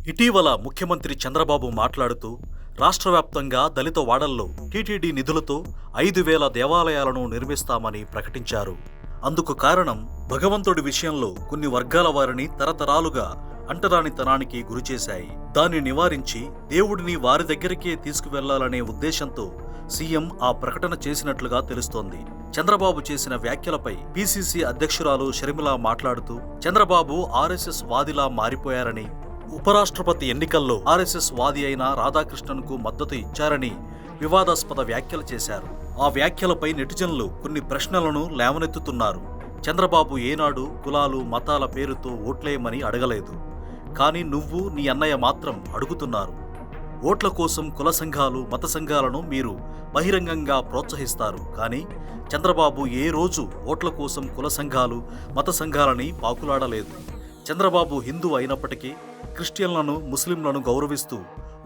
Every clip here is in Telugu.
ఇటీవల ముఖ్యమంత్రి చంద్రబాబు మాట్లాడుతూ రాష్ట్ర వ్యాప్తంగా దళిత వాడల్లో టీటీడీ నిధులతో 5,000 దేవాలయాలను నిర్మిస్తామని ప్రకటించారు. అందుకు కారణం భగవంతుడి విషయంలో కొన్ని వర్గాల వారిని తరతరాలుగా అంటరానితనానికి గురిచేశాయి. దాన్ని నివారించి దేవుడిని వారి దగ్గరికే తీసుకువెళ్లాలనే ఉద్దేశంతో సీఎం ఆ ప్రకటన చేసినట్లుగా తెలుస్తోంది. చంద్రబాబు చేసిన వ్యాఖ్యలపై పీసీసీ అధ్యక్షురాలు షర్మిల మాట్లాడుతూ చంద్రబాబు ఆర్ఎస్ఎస్ వాదిలా మారిపోయారని, ఉపరాష్ట్రపతి ఎన్నికల్లో ఆర్ఎస్ఎస్ వాది అయిన రాధాకృష్ణన్కు మద్దతు ఇచ్చారని వివాదాస్పద వ్యాఖ్యలు చేశారు. ఆ వ్యాఖ్యలపై నెటిజన్లు కొన్ని ప్రశ్నలను లేవనెత్తుతున్నారు. చంద్రబాబు ఏనాడు కులాలు మతాల పేరుతో ఓట్లేయమని అడగలేదు. కానీ నువ్వు నీ అన్నయ్య మాత్రం అడుగుతున్నారు. ఓట్ల కోసం కుల సంఘాలు మత సంఘాలను మీరు బహిరంగంగా ప్రోత్సహిస్తారు. కానీ చంద్రబాబు ఏ రోజు ఓట్ల కోసం కుల సంఘాలు మత సంఘాలని పాకులాడలేదు. చంద్రబాబు హిందూ అయినప్పటికీ క్రిస్టియన్లను ముస్లింలను గౌరవిస్తూ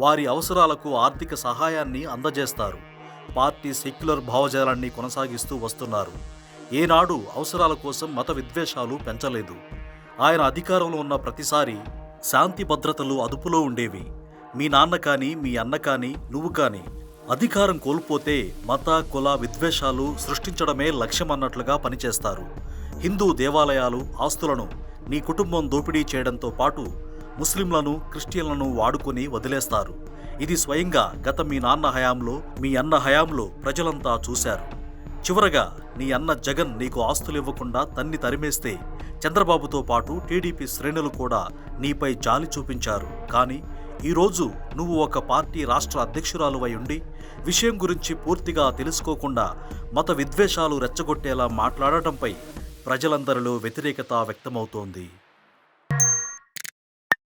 వారి అవసరాలకు ఆర్థిక సహాయాన్ని అందజేస్తారు. పార్టీ సెక్యులర్ భావజాలాన్ని కొనసాగిస్తూ వస్తున్నారు. ఏనాడు అవసరాల కోసం మత విద్వేషాలు పెంచలేదు. ఆయన అధికారంలో ఉన్న ప్రతిసారి శాంతి భద్రతలు అదుపులో ఉండేవి. మీ నాన్న కానీ మీ అన్న కానీ నువ్వు కానీ అధికారం కోల్పోతే మత కుల విద్వేషాలు సృష్టించడమే లక్ష్యమన్నట్లుగా పనిచేస్తారు. హిందూ దేవాలయాలు ఆస్తులను నీ కుటుంబం దోపిడీ చేయడంతో పాటు ముస్లింలను క్రిస్టియన్లను వాడుకొని వదిలేస్తారు. ఇది స్వయంగా గత మీ నాన్న హయాంలో మీ అన్న హయాంలో ప్రజలంతా చూశారు. చివరగా నీ అన్న జగన్ నీకు ఆస్తులివ్వకుండా తన్ని తరిమేస్తే చంద్రబాబుతో పాటు టీడీపీ శ్రేణులు కూడా నీపై జాలి చూపించారు. కానీ ఈరోజు నువ్వు ఒక పార్టీ రాష్ట్ర అధ్యక్షురాలువై ఉండి విషయం గురించి పూర్తిగా తెలుసుకోకుండా మత విద్వేషాలు రెచ్చగొట్టేలా మాట్లాడటంపై ప్రజలందరిలో వ్యతిరేకత వ్యక్తమవుతోంది.